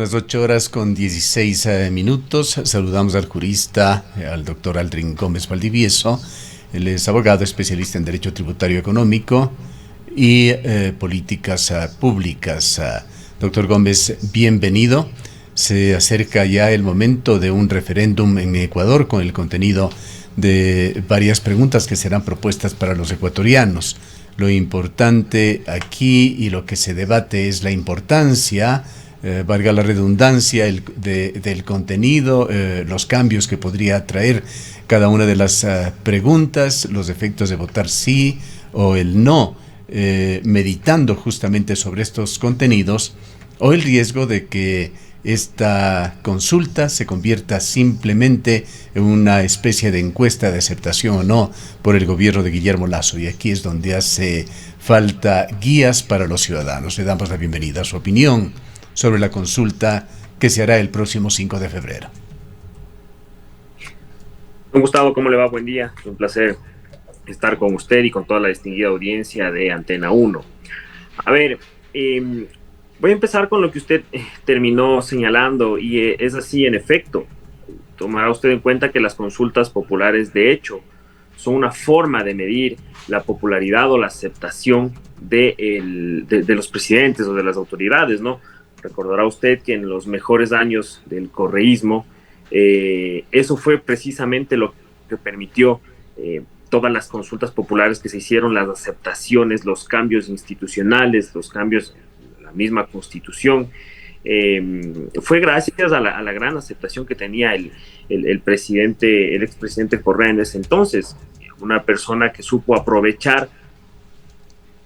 Las 8 horas con 16 minutos. Saludamos al jurista, al doctor Aldrin Gómez Valdivieso. Él es abogado especialista en Derecho Tributario Económico y políticas públicas. Doctor Gómez, bienvenido. Se acerca ya el momento de un referéndum en Ecuador con el contenido de varias preguntas que serán propuestas para los ecuatorianos. Lo importante aquí y lo que se debate es la importancia, valga la redundancia, del contenido, los cambios que podría traer cada una de las preguntas, los efectos de votar sí o el no, meditando justamente sobre estos contenidos, o el riesgo de que esta consulta se convierta simplemente en una especie de encuesta de aceptación o no por el gobierno de Guillermo Lasso. Y aquí es donde hace falta guías para los ciudadanos. Le damos la bienvenida a su opinión sobre la consulta que se hará el próximo 5 de febrero. Don Gustavo, ¿cómo le va? Buen día. Es un placer estar con usted y con toda la distinguida audiencia de Antena 1. A ver, voy a empezar con lo que usted terminó señalando y es así, en efecto. Tomará usted en cuenta que las consultas populares, de hecho, son una forma de medir la popularidad o la aceptación de los presidentes o de las autoridades, ¿no? Recordará usted que en los mejores años del correísmo, eso fue precisamente lo que permitió todas las consultas populares que se hicieron, las aceptaciones, los cambios institucionales, los cambios en la misma constitución. Fue gracias a la gran aceptación que tenía el presidente, el expresidente Correa en ese entonces, una persona que supo aprovechar.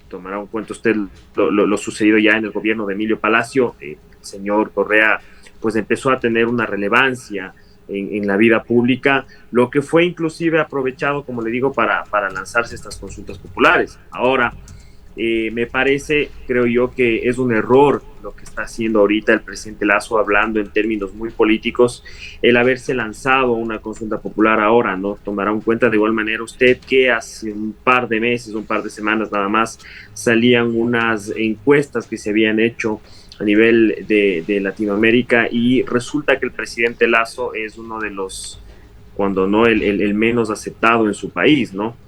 Tomará en cuenta usted lo sucedido ya en el gobierno de Emilio Palacio. El señor Correa pues empezó a tener una relevancia en la vida pública, lo que fue inclusive aprovechado, como le digo, para lanzarse estas consultas populares. Ahora, me parece, creo yo, que es un error lo que está haciendo ahorita el presidente Lasso, hablando en términos muy políticos, el haberse lanzado una consulta popular ahora, ¿no? Tomará en cuenta de igual manera usted que hace un par de meses, un par de semanas nada más, salían unas encuestas que se habían hecho a nivel de Latinoamérica y resulta que el presidente Lasso es uno de los, cuando no el menos aceptado en su país, ¿no?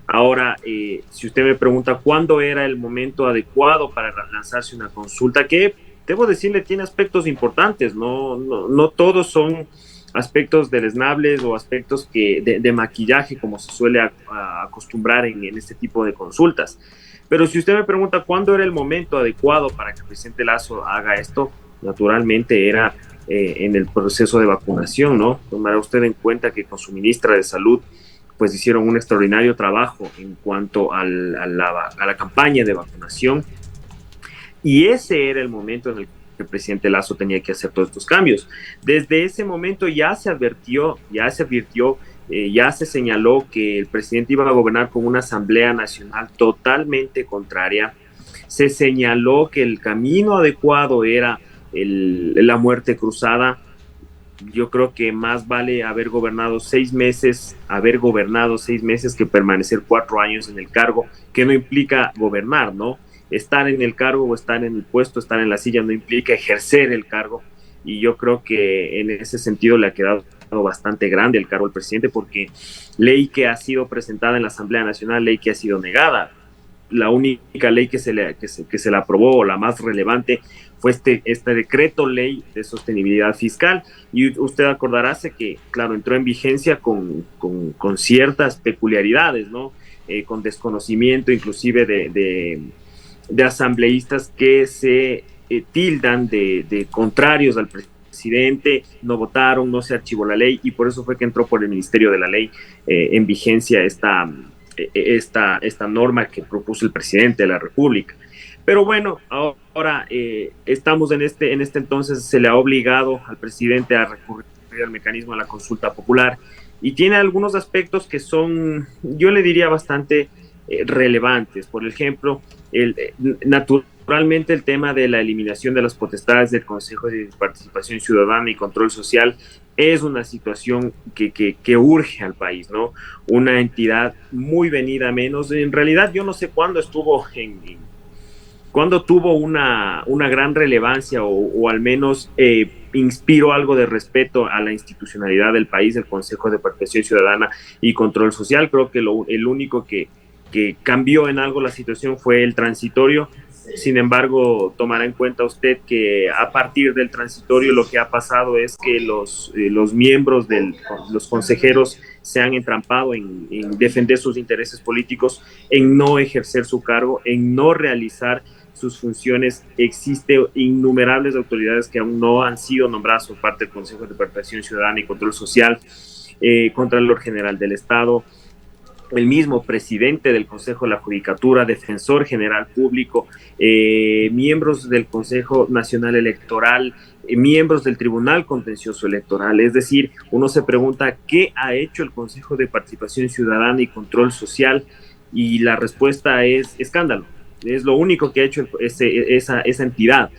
Ahora, si usted me pregunta cuándo era el momento adecuado para lanzarse una consulta, que debo decirle tiene aspectos importantes, no todos son aspectos deleznables o aspectos de maquillaje como se suele acostumbrar en este tipo de consultas. Pero si usted me pregunta cuándo era el momento adecuado para que el presidente Lasso haga esto, naturalmente era en el proceso de vacunación, ¿no? Tomará usted en cuenta que con su ministra de Salud pues hicieron un extraordinario trabajo en cuanto a la campaña de vacunación y ese era el momento en el que el presidente Lasso tenía que hacer todos estos cambios. Desde ese momento ya se advirtió, ya se señaló que el presidente iba a gobernar con una Asamblea Nacional totalmente contraria. Se señaló que el camino adecuado era la muerte cruzada. Yo creo que más vale haber gobernado 6 meses que permanecer 4 años en el cargo, que no implica gobernar, ¿no? Estar en el cargo o estar en el puesto, estar en la silla no implica ejercer el cargo. Y yo creo que en ese sentido le ha quedado bastante grande el cargo al presidente, porque ley que ha sido presentada en la Asamblea Nacional, ley que ha sido negada. La única ley que se le aprobó, o la más relevante, fue este decreto ley de sostenibilidad fiscal. Y usted acordaráse que, claro, entró en vigencia con ciertas peculiaridades, ¿no? Con desconocimiento inclusive de asambleístas que se tildan de contrarios al presidente, no votaron, no se archivó la ley y por eso fue que entró por el Ministerio de la Ley en vigencia esta norma que propuso el presidente de la República. Pero bueno, ahora estamos en este entonces, se le ha obligado al presidente a recurrir al mecanismo de la consulta popular y tiene algunos aspectos que son, yo le diría, bastante relevantes. Por ejemplo, naturalmente el tema de la eliminación de las potestades del Consejo de Participación Ciudadana y Control Social es una situación que urge al país, ¿no? Una entidad muy venida a menos. En realidad yo no sé cuándo estuvo cuándo tuvo una gran relevancia o al menos inspiró algo de respeto a la institucionalidad del país, el Consejo de Participación Ciudadana y Control Social. Creo que el único que cambió en algo la situación fue el transitorio. Sin embargo, tomará en cuenta usted que a partir del transitorio lo que ha pasado es que los miembros los consejeros se han entrampado en defender sus intereses políticos, en no ejercer su cargo, en no realizar sus funciones. Existen innumerables autoridades que aún no han sido nombradas por parte del Consejo de Participación Ciudadana y Control Social, Contralor General del Estado, el mismo presidente del Consejo de la Judicatura, defensor general público, miembros del Consejo Nacional Electoral, miembros del Tribunal Contencioso Electoral. Es decir, uno se pregunta qué ha hecho el Consejo de Participación Ciudadana y Control Social, y la respuesta es escándalo. Es lo único que ha hecho esa entidad.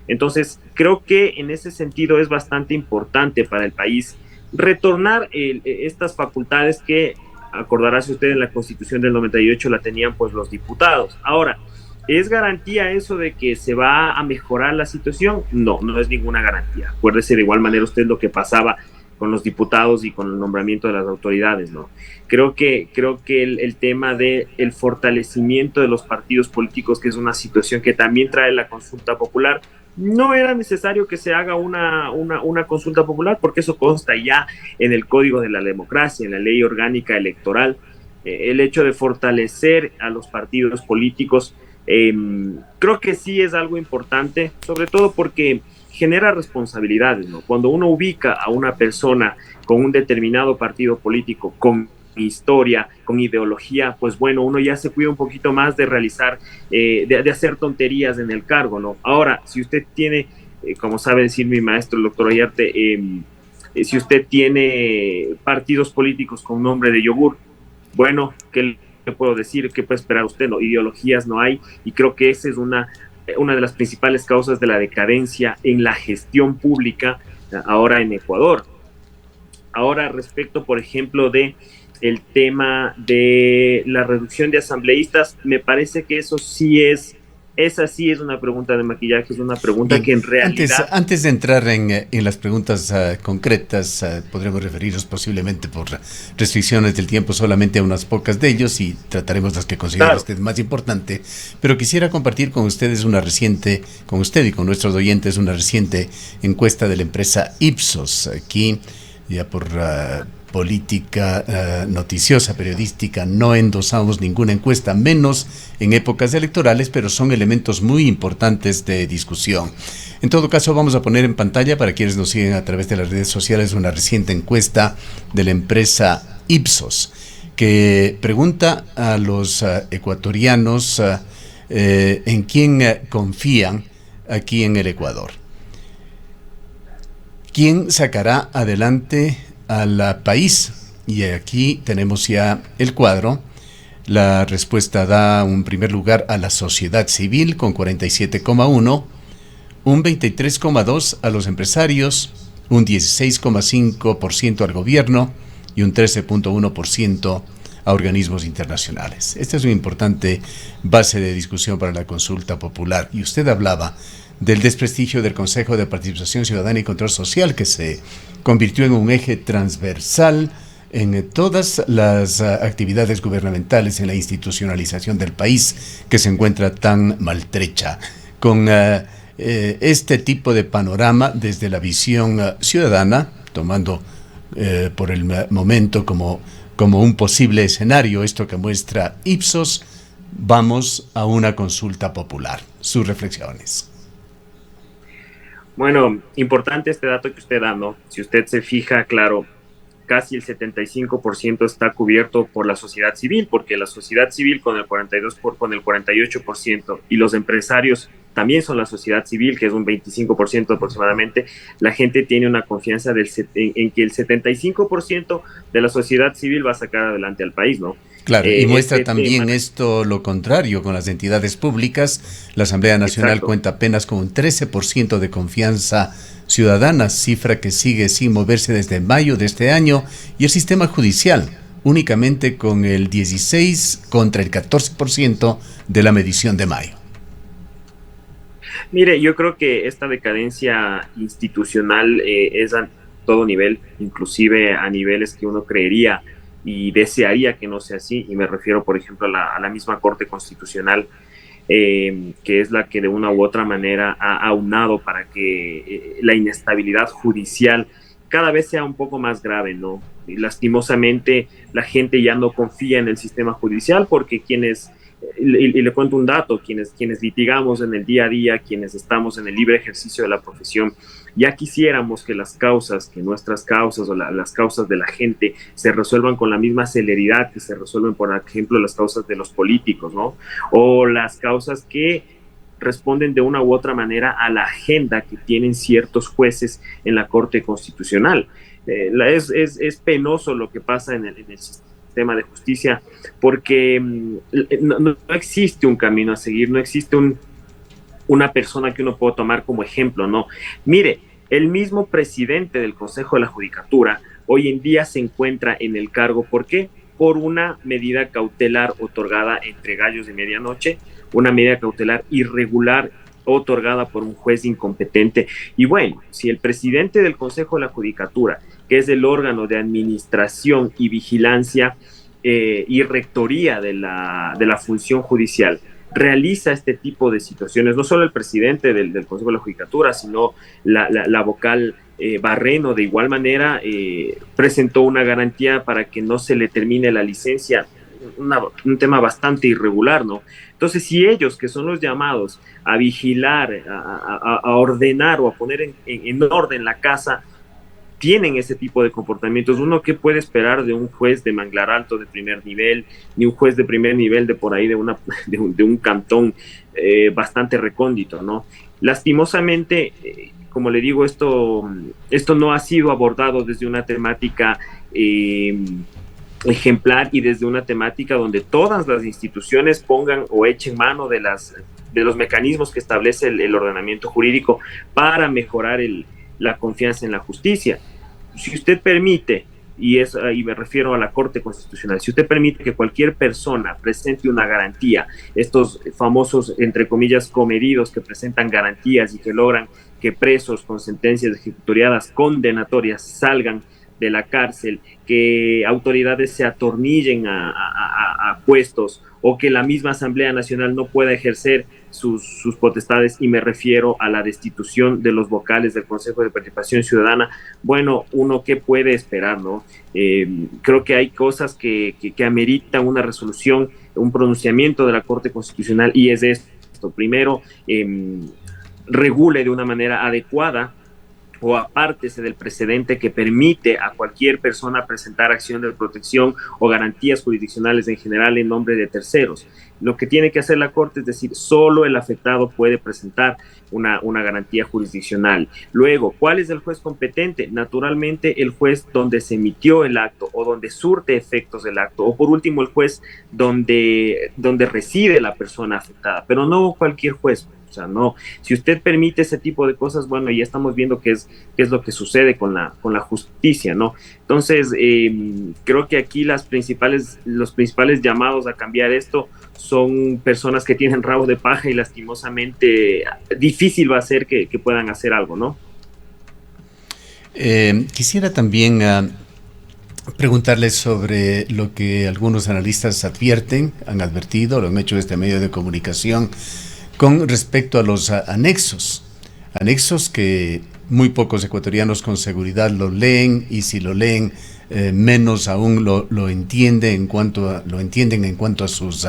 Entonces, creo que en ese sentido es bastante importante para el país retornar estas facultades que, acordarás usted, en la Constitución del 98 la tenían pues los diputados. Ahora, ¿es garantía eso de que se va a mejorar la situación? No, no es ninguna garantía. Acuérdese de igual manera usted lo que pasaba con los diputados y con el nombramiento de las autoridades, ¿no? Creo que el tema de el fortalecimiento de los partidos políticos, que es una situación que también trae la consulta popular, no era necesario que se haga una consulta popular, porque eso consta ya en el Código de la Democracia, en la Ley Orgánica Electoral. El hecho de fortalecer a los partidos políticos, creo que sí es algo importante, sobre todo porque genera responsabilidades, ¿no? Cuando uno ubica a una persona con un determinado partido político, con historia, con ideología, pues bueno, uno ya se cuida un poquito más de realizar, de hacer tonterías en el cargo, ¿no? Ahora, si usted tiene, como sabe decir mi maestro, el doctor Ayarte, si usted tiene partidos políticos con nombre de yogur, bueno, ¿qué le puedo decir? ¿Qué puede esperar usted? No, ideologías no hay, y creo que esa es una de las principales causas de la decadencia en la gestión pública ahora en Ecuador. Ahora, respecto, por ejemplo, de el tema de la reducción de asambleístas, me parece que esa sí es una pregunta de maquillaje, es una pregunta bien, que en realidad... Antes de entrar en las preguntas concretas, podremos referirnos posiblemente por restricciones del tiempo solamente a unas pocas de ellos, y trataremos las que considera usted más importante, pero quisiera compartir con ustedes con usted y con nuestros oyentes, una reciente encuesta de la empresa Ipsos. Aquí, ya por política noticiosa, periodística, no endosamos ninguna encuesta, menos en épocas electorales, pero son elementos muy importantes de discusión. En todo caso, vamos a poner en pantalla, para quienes nos siguen a través de las redes sociales, una reciente encuesta de la empresa Ipsos, que pregunta a los ecuatorianos en quién confían aquí en el Ecuador. ¿Quién sacará adelante al país? Y aquí tenemos ya el cuadro. La respuesta da un primer lugar a la sociedad civil con 47,1, un 23,2 a los empresarios, un 16,5% al gobierno y un 13,1% a organismos internacionales. Esta es una importante base de discusión para la consulta popular. Y usted hablaba del desprestigio del Consejo de Participación Ciudadana y Control Social, que se convirtió en un eje transversal en todas las actividades gubernamentales, en la institucionalización del país, que se encuentra tan maltrecha. Con este tipo de panorama desde la visión ciudadana, tomando por el momento como un posible escenario esto que muestra Ipsos, vamos a una consulta popular. Sus reflexiones. Bueno, importante este dato que usted da, ¿no? Si usted se fija, claro, casi el 75% está cubierto por la sociedad civil, porque la sociedad civil con el 48%, y los empresarios también son la sociedad civil, que es un 25% aproximadamente. La gente tiene una confianza en que el 75% de la sociedad civil va a sacar adelante al país, ¿no? Claro, y muestra también esto lo contrario con las entidades públicas. La Asamblea Nacional Exacto. cuenta apenas con un 13% de confianza ciudadana, cifra que sigue sin moverse desde mayo de este año, y el sistema judicial únicamente con el 16 contra el 14% de la medición de mayo. Mire, yo creo que esta decadencia institucional es a todo nivel, inclusive a niveles que uno creería y desearía que no sea así, y me refiero, por ejemplo, a la misma Corte Constitucional, que es la que de una u otra manera ha aunado para que la inestabilidad judicial cada vez sea un poco más grave, ¿no? Y lastimosamente la gente ya no confía en el sistema judicial porque y le cuento un dato, quienes litigamos en el día a día, quienes estamos en el libre ejercicio de la profesión, ya quisiéramos que las causas, que nuestras causas o las causas de la gente se resuelvan con la misma celeridad que se resuelven, por ejemplo, las causas de los políticos, ¿no? O las causas que responden de una u otra manera a la agenda que tienen ciertos jueces en la Corte Constitucional. Es penoso lo que pasa en el sistema de justicia porque no existe un camino a seguir, no existe una persona que uno pueda tomar como ejemplo, ¿no? Mire, el mismo presidente del Consejo de la Judicatura hoy en día se encuentra en el cargo. ¿Por qué? Por una medida cautelar otorgada entre gallos de medianoche, una medida cautelar irregular otorgada por un juez incompetente. Y bueno, si el presidente del Consejo de la Judicatura, que es el órgano de administración y vigilancia y rectoría de la función judicial, realiza este tipo de situaciones, no solo el presidente del Consejo de la Judicatura, sino la vocal Barreno, de igual manera, presentó una garantía para que no se le termine la licencia, un tema bastante irregular, ¿no? Entonces, si ellos, que son los llamados a vigilar, a ordenar o a poner en orden la casa, tienen ese tipo de comportamientos, uno qué puede esperar de un juez de Manglar Alto de primer nivel, ni un juez de primer nivel de por ahí de un cantón bastante recóndito, ¿no? Lastimosamente, como le digo, esto no ha sido abordado desde una temática ejemplar y desde una temática donde todas las instituciones pongan o echen mano de los mecanismos que establece el ordenamiento jurídico para mejorar la confianza en la justicia. Si usted permite, y me refiero a la Corte Constitucional, si usted permite que cualquier persona presente una garantía, estos famosos, entre comillas, comedidos que presentan garantías y que logran que presos con sentencias ejecutoriadas condenatorias salgan de la cárcel, que autoridades se atornillen a puestos, o que la misma Asamblea Nacional no pueda ejercer sus potestades, y me refiero a la destitución de los vocales del Consejo de Participación Ciudadana. Bueno, uno qué puede esperar, ¿no? Creo que hay cosas que ameritan una resolución, un pronunciamiento de la Corte Constitucional, y es esto. Primero, regule de una manera adecuada o apártese del precedente que permite a cualquier persona presentar acción de protección o garantías jurisdiccionales en general en nombre de terceros. Lo que tiene que hacer la Corte es decir, solo el afectado puede presentar una garantía jurisdiccional. Luego, ¿cuál es el juez competente? Naturalmente, el juez donde se emitió el acto o donde surte efectos del acto, o por último, el juez donde reside la persona afectada, pero no cualquier juez. O sea, no, si usted permite ese tipo de cosas, bueno, ya estamos viendo qué es lo que sucede con la justicia, ¿no? Entonces, creo que aquí los principales llamados a cambiar esto son personas que tienen rabo de paja, y lastimosamente difícil va a ser que puedan hacer algo, ¿no? Quisiera también preguntarles sobre lo que algunos analistas han advertido, lo han hecho este medio de comunicación, con respecto a los anexos que muy pocos ecuatorianos con seguridad lo leen, y si lo leen menos aún lo entienden en cuanto a sus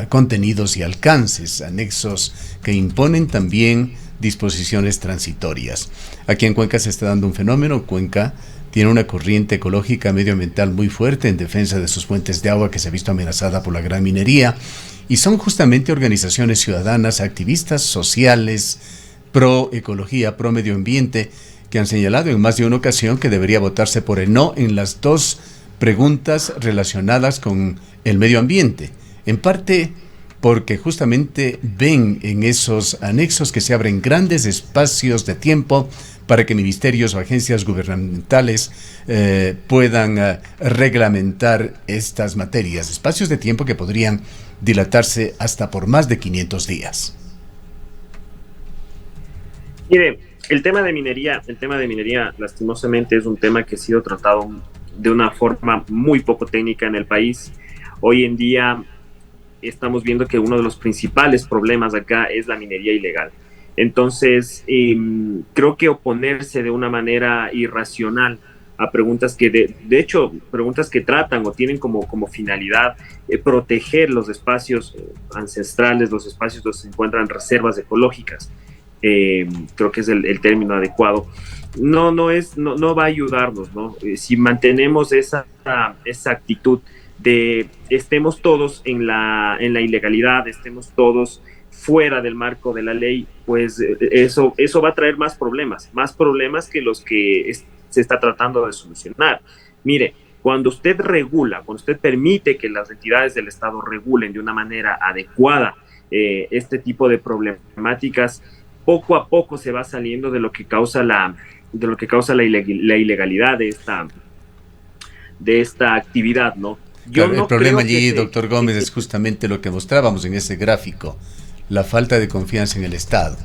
contenidos y alcances, anexos que imponen también disposiciones transitorias. Aquí en Cuenca se está dando un fenómeno. Cuenca tiene una corriente ecológica medioambiental muy fuerte en defensa de sus fuentes de agua, que se ha visto amenazada por la gran minería, y son justamente organizaciones ciudadanas, activistas sociales, pro ecología, pro medio ambiente, que han señalado en más de una ocasión que debería votarse por el no en las dos preguntas relacionadas con el medio ambiente, en parte porque justamente ven en esos anexos que se abren grandes espacios de tiempo para que ministerios o agencias gubernamentales puedan reglamentar estas materias, espacios de tiempo que podrían dilatarse hasta por más de 500 días. Mire, el tema de minería, lastimosamente, es un tema que ha sido tratado de una forma muy poco técnica en el país. Hoy en día estamos viendo que uno de los principales problemas acá es la minería ilegal. Entonces, creo que oponerse de una manera irracional a preguntas que, de hecho, preguntas que tratan o tienen como finalidad proteger los espacios ancestrales, los espacios donde se encuentran reservas ecológicas, creo que es el término adecuado, no va a ayudarnos, ¿no? Si mantenemos esa actitud de estemos todos en la ilegalidad, estemos todos fuera del marco de la ley, pues eso va a traer más problemas que los que se está tratando de solucionar. Mire, cuando usted regula, cuando usted permite que las entidades del Estado regulen de una manera adecuada este tipo de problemáticas, poco a poco se va saliendo de lo que causa la ilegalidad de esta actividad, ¿no? Yo Claro, el no problema creo que allí, doctor Gómez, es justamente lo que mostrábamos en ese gráfico, la falta de confianza en el Estado.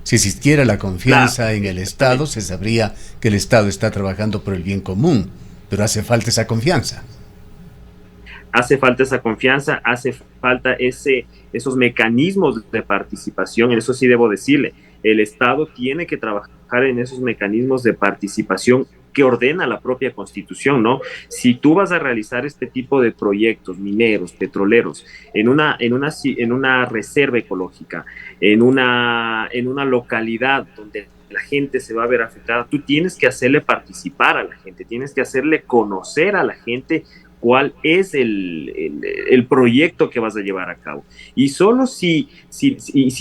Si existiera la confianza claro, en el Estado, se sabría que el Estado está trabajando por el bien común, pero hace falta esa confianza. hace falta esa confianza, hace falta esos mecanismos de participación, eso sí debo decirle, el Estado tiene que trabajar en esos mecanismos de participación que ordena la propia Constitución, ¿no? Si tú vas a realizar este tipo de proyectos mineros, petroleros, en una reserva ecológica, en una localidad donde la gente se va a ver afectada, tú tienes que hacerle participar a la gente, tienes que hacerle conocer a la gente cuál es el proyecto que vas a llevar a cabo. Y solo si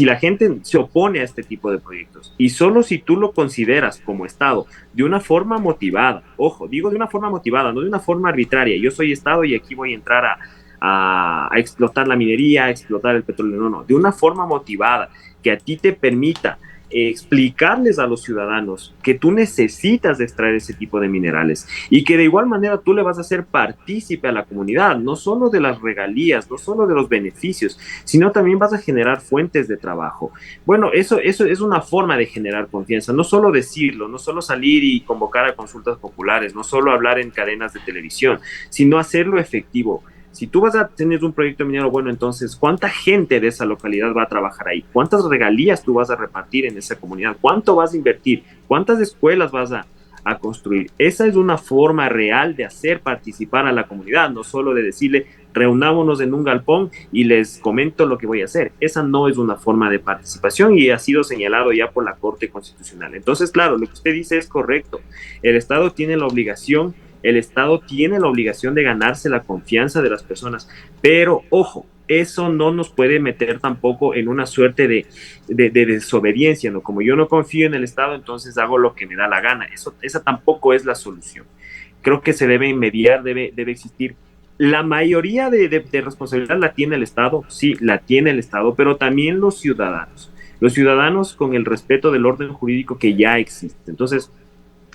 la gente se opone a este tipo de proyectos, y solo si tú lo consideras como Estado de una forma motivada, ojo, digo de una forma motivada, no de una forma arbitraria, yo soy Estado y aquí voy a entrar a explotar la minería, a explotar el petróleo, no, de una forma motivada, que a ti te permita explicarles a los ciudadanos que tú necesitas de extraer ese tipo de minerales y que de igual manera tú le vas a hacer partícipe a la comunidad, no solo de las regalías, no solo de los beneficios, sino también vas a generar fuentes de trabajo. Bueno, eso es una forma de generar confianza, no solo decirlo, no solo salir y convocar a consultas populares, no solo hablar en cadenas de televisión, sino hacerlo efectivo. Si tú vas a tener un proyecto minero, bueno, entonces, ¿cuánta gente de esa localidad va a trabajar ahí? ¿Cuántas regalías tú vas a repartir en esa comunidad? ¿Cuánto vas a invertir? ¿Cuántas escuelas vas a construir? Esa es una forma real de hacer participar a la comunidad, no solo de decirle, reunámonos en un galpón y les comento lo que voy a hacer. Esa no es una forma de participación y ha sido señalado ya por la Corte Constitucional. Entonces, claro, lo que usted dice es correcto. El Estado tiene la obligación de ganarse la confianza de las personas, pero ojo, eso no nos puede meter tampoco en una suerte de desobediencia, ¿no? Como yo no confío en el Estado, entonces hago lo que me da la gana. Esa tampoco es la solución. Creo que se debe mediar, debe existir. La mayoría de responsabilidad la tiene el Estado, sí, la tiene el Estado, pero también los ciudadanos. Los ciudadanos con el respeto del orden jurídico que ya existe. Entonces,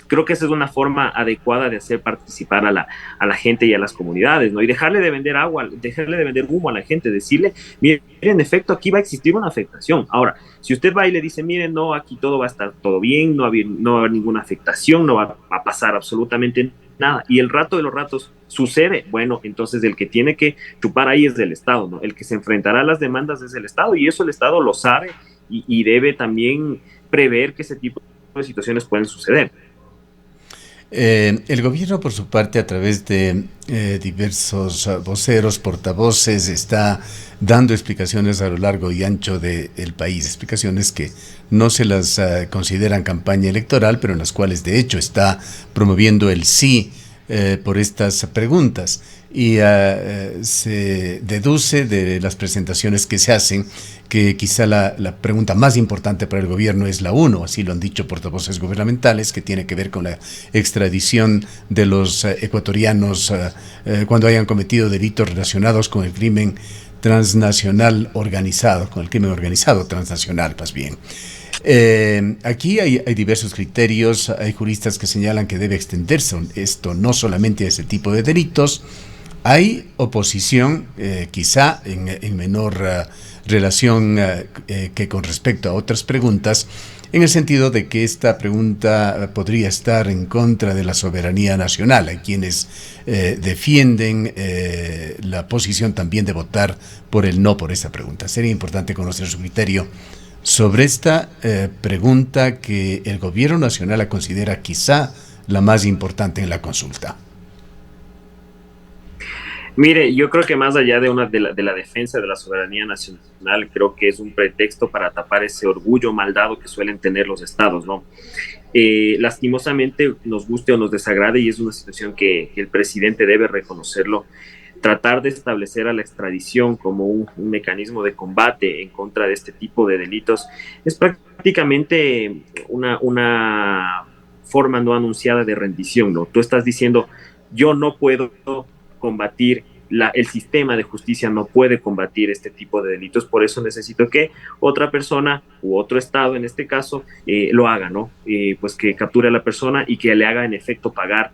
creo que esa es una forma adecuada de hacer participar a la gente y a las comunidades, ¿no? Y dejarle de vender agua, dejarle de vender humo a la gente, decirle, miren, en efecto, aquí va a existir una afectación. Ahora, si usted va y le dice, miren, no, aquí todo va a estar todo bien, no va a haber ninguna afectación, no va a pasar absolutamente nada, y el rato de los ratos sucede, bueno, entonces el que tiene que chupar ahí es el Estado, ¿no? El que se enfrentará a las demandas es el Estado, y eso el Estado lo sabe y debe también prever que ese tipo de situaciones pueden suceder. El gobierno, por su parte, a través de diversos voceros, portavoces, está dando explicaciones a lo largo y ancho del país, explicaciones que no se las consideran campaña electoral, pero en las cuales de hecho está promoviendo el sí por estas preguntas. Y se deduce de las presentaciones que se hacen que quizá la pregunta más importante para el gobierno es la uno, así lo han dicho portavoces gubernamentales, que tiene que ver con la extradición de los ecuatorianos cuando hayan cometido delitos relacionados con el crimen transnacional organizado, con el crimen organizado transnacional más bien. Aquí hay diversos criterios, hay juristas que señalan que debe extenderse esto no solamente a ese tipo de delitos. Hay oposición, quizá en menor relación que con respecto a otras preguntas, en el sentido de que esta pregunta podría estar en contra de la soberanía nacional. Hay quienes defienden la posición también de votar por el no por esta pregunta. Sería importante conocer su criterio sobre esta pregunta que el gobierno nacional la considera quizá la más importante en la consulta. Mire, yo creo que más allá de la defensa de la soberanía nacional, creo que es un pretexto para tapar ese orgullo maldado que suelen tener los estados, ¿no? Lastimosamente, nos guste o nos desagrade, y es una situación que el presidente debe reconocerlo, tratar de establecer a la extradición como un mecanismo de combate en contra de este tipo de delitos es prácticamente una forma no anunciada de rendición, ¿no? Tú estás diciendo, yo no puedo combatir, el sistema de justicia no puede combatir este tipo de delitos, por eso necesito que otra persona u otro estado, en este caso, lo haga, ¿no? Pues que capture a la persona y que le haga en efecto pagar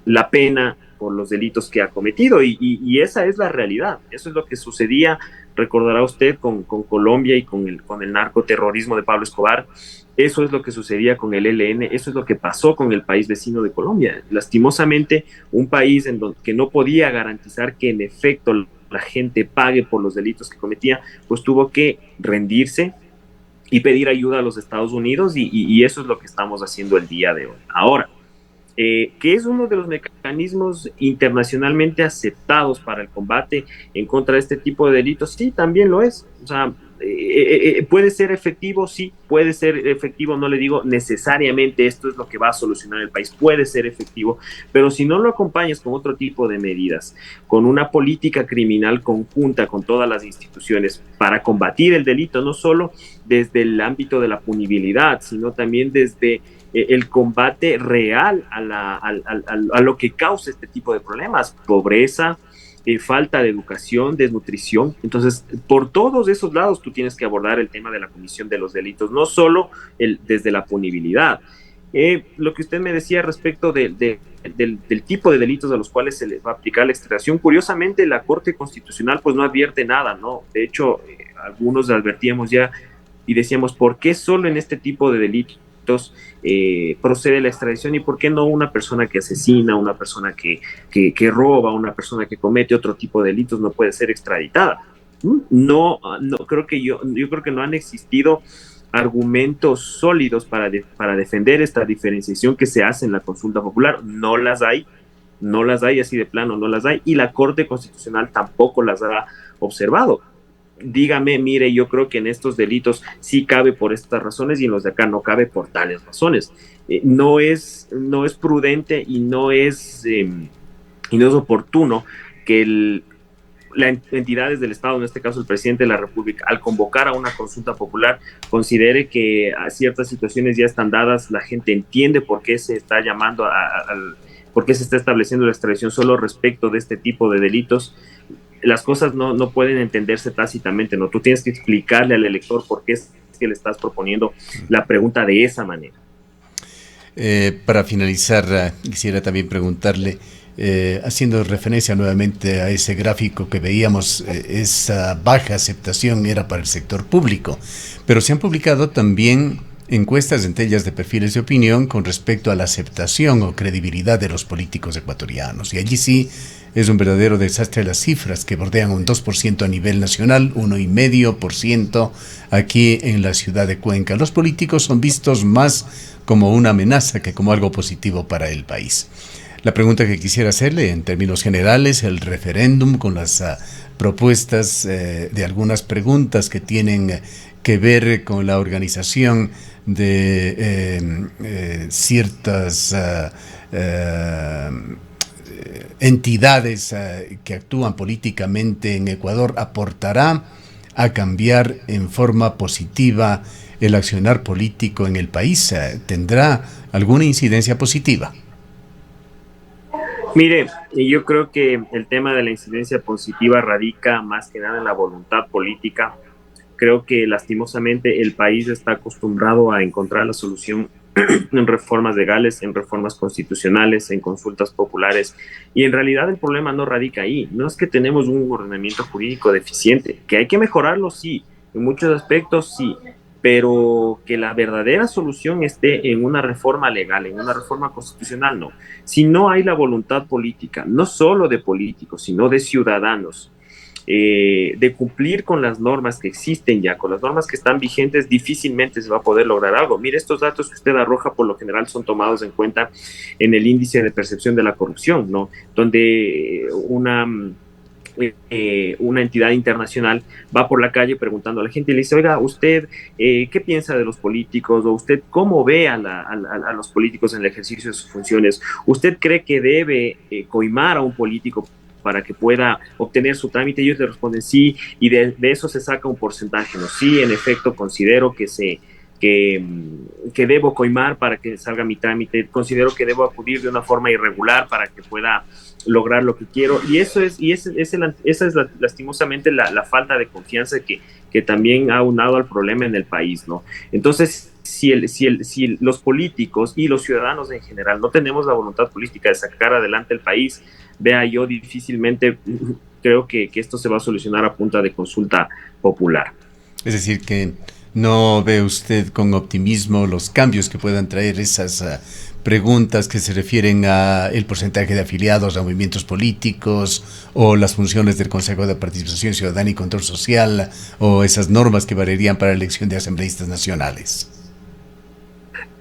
la pena por los delitos que ha cometido, y esa es la realidad. Eso es lo que sucedía, recordará usted, con Colombia y con el narcoterrorismo de Pablo Escobar. Eso es lo que sucedía con el ELN, eso es lo que pasó con el país vecino de Colombia. Lastimosamente, un país que no podía garantizar que en efecto la gente pague por los delitos que cometía, pues tuvo que rendirse y pedir ayuda a los Estados Unidos, y eso es lo que estamos haciendo el día de hoy. Ahora, que es uno de los mecanismos internacionalmente aceptados para el combate en contra de este tipo de delitos, sí, también lo es. O sea, puede ser efectivo, sí, puede ser efectivo, no le digo necesariamente esto es lo que va a solucionar el país, puede ser efectivo, pero si no lo acompañas con otro tipo de medidas, con una política criminal conjunta con todas las instituciones para combatir el delito, no solo desde el ámbito de la punibilidad, sino también desde el combate real a lo que causa este tipo de problemas, pobreza, falta de educación, desnutrición. Entonces, por todos esos lados tú tienes que abordar el tema de la comisión de los delitos, no solo desde la punibilidad. Lo que usted me decía respecto del tipo de delitos a los cuales se les va a aplicar la extradición, curiosamente la Corte Constitucional pues no advierte nada, ¿no? De hecho, algunos advertíamos ya y decíamos, ¿por qué solo en este tipo de delitos procede la extradición, y por qué no una persona que asesina, una persona que roba, una persona que comete otro tipo de delitos no puede ser extraditada? No, no creo que yo creo que no han existido argumentos sólidos para defender esta diferenciación que se hace en la consulta popular. No las hay, no las hay, así de plano no las hay, y la Corte Constitucional tampoco las ha observado. Dígame, mire, yo creo que en estos delitos sí cabe por estas razones y en los de acá no cabe por tales razones. No es prudente y no es oportuno que las entidades del Estado, en este caso el presidente de la República, al convocar a una consulta popular, considere que a ciertas situaciones ya están dadas, la gente entiende por qué se está llamando por qué se está estableciendo la extradición solo respecto de este tipo de delitos. Las cosas no pueden entenderse tácitamente, ¿no? Tú tienes que explicarle al elector por qué es que le estás proponiendo la pregunta de esa manera. Para finalizar, quisiera también preguntarle, haciendo referencia nuevamente a ese gráfico que veíamos, esa baja aceptación era para el sector público, pero se han publicado también encuestas en tellas de perfiles de opinión con respecto a la aceptación o credibilidad de los políticos ecuatorianos, y allí sí es un verdadero desastre las cifras, que bordean un 2% a nivel nacional, 1,5% aquí en la ciudad de Cuenca. Los políticos son vistos más como una amenaza que como algo positivo para el país. La pregunta que quisiera hacerle en términos generales, el referéndum con las propuestas de algunas preguntas que tienen que ver con la organización de ciertas entidades que actúan políticamente en Ecuador, ¿aportará a cambiar en forma positiva el accionar político en el país? ¿Tendrá alguna incidencia positiva? Mire, yo creo que el tema de la incidencia positiva radica más que nada en la voluntad política. Creo que lastimosamente el país está acostumbrado a encontrar la solución en reformas legales, en reformas constitucionales, en consultas populares, y en realidad el problema no radica ahí. No es que tenemos un ordenamiento jurídico deficiente, que hay que mejorarlo, sí, en muchos aspectos sí, pero que la verdadera solución esté en una reforma legal, en una reforma constitucional, no. Si no hay la voluntad política, no solo de políticos, sino de ciudadanos, de cumplir con las normas que existen ya, con las normas que están vigentes, difícilmente se va a poder lograr algo. Mire, estos datos que usted arroja por lo general son tomados en cuenta en el índice de percepción de la corrupción, ¿no? Donde una entidad internacional va por la calle preguntando a la gente y le dice, oiga, ¿usted qué piensa de los políticos? ¿O usted cómo ve a los políticos en el ejercicio de sus funciones? ¿Usted cree que debe coimar a un político para que pueda obtener su trámite? Ellos le responden sí, y de eso se saca un porcentaje, ¿no? Sí, en efecto, considero que debo coimar para que salga mi trámite, considero que debo acudir de una forma irregular para que pueda lograr lo que quiero, y esa es lastimosamente la falta de confianza que también ha unado al problema en el país, ¿no? Entonces, si los políticos y los ciudadanos en general no tenemos la voluntad política de sacar adelante el país, vea, yo difícilmente creo que esto se va a solucionar a punta de consulta popular. Es decir, que no ve usted con optimismo los cambios que puedan traer esas preguntas que se refieren a el porcentaje de afiliados a movimientos políticos o las funciones del Consejo de Participación Ciudadana y Control Social o esas normas que variarían para la elección de asambleístas nacionales.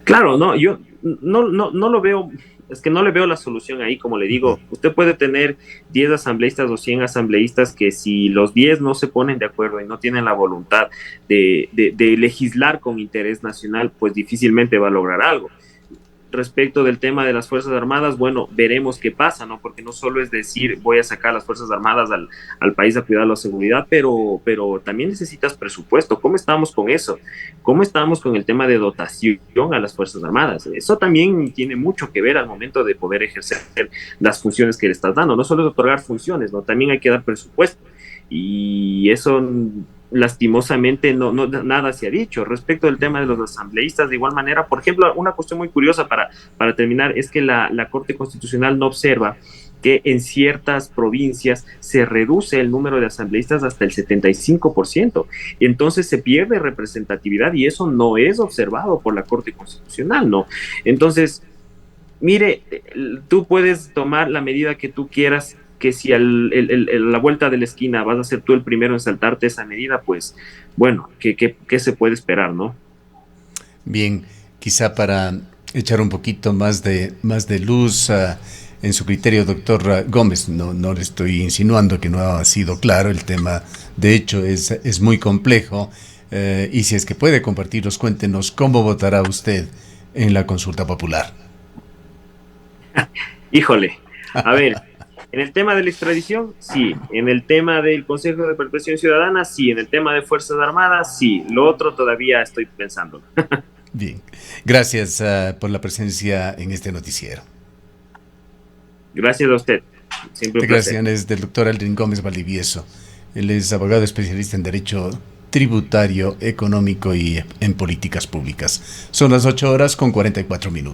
Claro, no, yo no lo veo, es que no le veo la solución ahí, como le digo, usted puede tener 10 asambleístas o 100 asambleístas que si los 10 no se ponen de acuerdo y no tienen la voluntad de legislar con interés nacional, pues difícilmente va a lograr algo. Respecto del tema de las Fuerzas Armadas, bueno, veremos qué pasa, ¿no? Porque no solo es decir, voy a sacar las Fuerzas Armadas al país a cuidar la seguridad, pero también necesitas presupuesto. ¿Cómo estamos con eso? ¿Cómo estamos con el tema de dotación a las Fuerzas Armadas? Eso también tiene mucho que ver al momento de poder ejercer las funciones que le estás dando. No solo es otorgar funciones, ¿no? También hay que dar presupuesto. Y eso lastimosamente nada se ha dicho. Respecto del tema de los asambleístas, de igual manera, por ejemplo, una cuestión muy curiosa para terminar es que la Corte Constitucional no observa que en ciertas provincias se reduce el número de asambleístas hasta el 75%, y entonces se pierde representatividad y eso no es observado por la Corte Constitucional, ¿no? Entonces, mire, tú puedes tomar la medida que tú quieras, que si la vuelta de la esquina vas a ser tú el primero en saltarte esa medida, pues bueno, ¿qué se puede esperar, no? Bien, quizá para echar un poquito más de luz en su criterio, doctor Gómez, no le estoy insinuando que no ha sido claro el tema, de hecho es muy complejo, y si es que puede compartirlos, cuéntenos cómo votará usted en la consulta popular. Híjole, a ver, en el tema de la extradición, sí. En el tema del Consejo de Participación Ciudadana, sí. En el tema de Fuerzas Armadas, sí. Lo otro todavía estoy pensando. Bien, gracias por la presencia en este noticiero. Gracias a usted. Siempre un placer. Declaraciones del doctor Aldrin Gómez Valdivieso. Él es abogado especialista en Derecho Tributario, Económico y en Políticas Públicas. Son las 8:44 minutos.